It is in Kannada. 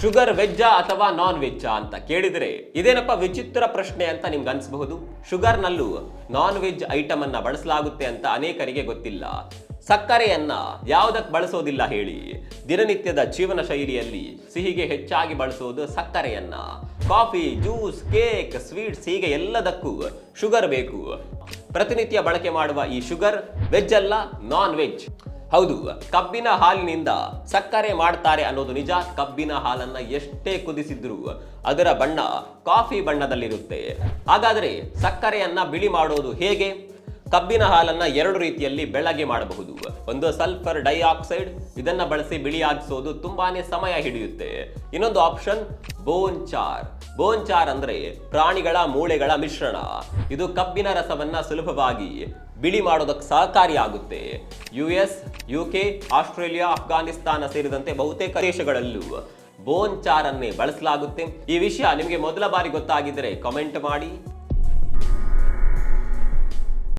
ಶುಗರ್ ವೆಜ್ಜಾ ಅಥವಾ ನಾನ್ ವೆಜ್ಜಾ ಅಂತ ಕೇಳಿದ್ರೆ ಇದೇನಪ್ಪ ವಿಚಿತ್ರ ಪ್ರಶ್ನೆ ಅಂತ ನಿಮ್ಗೆ ಅನ್ಸಬಹುದು. ಶುಗರ್ನಲ್ಲೂ ನಾನ್ ವೆಜ್ ಐಟಮ್ ಅನ್ನ ಬಳಸಲಾಗುತ್ತೆ ಅಂತ ಅನೇಕರಿಗೆ ಗೊತ್ತಿಲ್ಲ. ಸಕ್ಕರೆಯನ್ನ ಯಾವುದಕ್ಕೆ ಬಳಸೋದಿಲ್ಲ ಹೇಳಿ? ದಿನನಿತ್ಯದ ಜೀವನ ಶೈಲಿಯಲ್ಲಿ ಸಿಹಿಗೆ ಹೆಚ್ಚಾಗಿ ಬಳಸೋದು ಸಕ್ಕರೆಯನ್ನ. ಕಾಫಿ, ಜ್ಯೂಸ್, ಕೇಕ್, ಸ್ವೀಟ್ಸ್ ಹೀಗೆ ಎಲ್ಲದಕ್ಕೂ ಶುಗರ್ ಬೇಕು. ಪ್ರತಿನಿತ್ಯ ಬಳಕೆ ಮಾಡುವ ಈ ಶುಗರ್ ವೆಜ್ ಅಲ್ಲ, ನಾನ್ ವೆಜ್. ಹೌದು, ಕಬ್ಬಿನ ಹಾಲಿನಿಂದ ಸಕ್ಕರೆ ಮಾಡ್ತಾರೆ ಅನ್ನೋದು ನಿಜ. ಕಬ್ಬಿನ ಹಾಲನ್ನ ಎಷ್ಟೇ ಕುದಿಸಿದ್ರು ಅದರ ಬಣ್ಣ ಕಾಫಿ ಬಣ್ಣದಲ್ಲಿರುತ್ತೆ. ಹಾಗಾದ್ರೆ ಸಕ್ಕರೆಯನ್ನ ಬಿಳಿ ಮಾಡೋದು ಹೇಗೆ? ಕಬ್ಬಿನ ಹಾಲನ್ನ ಎರಡು ರೀತಿಯಲ್ಲಿ ಬೆಳ್ಳಗೆ ಮಾಡಬಹುದು. ಒಂದು ಸಲ್ಫರ್ ಡೈಆಕ್ಸೈಡ್, ಇದನ್ನ ಬಳಸಿ ಬಿಳಿಯಾಗಿಸೋದು ತುಂಬಾನೇ ಸಮಯ ಹಿಡಿಯುತ್ತೆ. ಇನ್ನೊಂದು ಆಪ್ಷನ್ ಬೋನ್ ಚಾರ್. ಬೋನ್ ಚಾರ್ ಅಂದ್ರೆ ಪ್ರಾಣಿಗಳ ಮೂಳೆಗಳ ಮಿಶ್ರಣ. ಇದು ಕಬ್ಬಿನ ರಸವನ್ನ ಸುಲಭವಾಗಿ ಬಿಳಿ ಮಾಡೋದಕ್ಕೆ ಸಹಕಾರಿಯಾಗುತ್ತೆ. US, UK, ಆಸ್ಟ್ರೇಲಿಯಾ, ಅಫ್ಘಾನಿಸ್ತಾನ ಸೇರಿದಂತೆ ಬಹುತೇಕ ದೇಶಗಳಲ್ಲೂ ಬೋನ್ ಚಾರ್ ಅನ್ನೇ ಬಳಸಲಾಗುತ್ತೆ. ಈ ವಿಷಯ ನಿಮಗೆ ಮೊದಲ ಬಾರಿ ಗೊತ್ತಾಗಿದ್ದರೆ ಕಾಮೆಂಟ್ ಮಾಡಿ.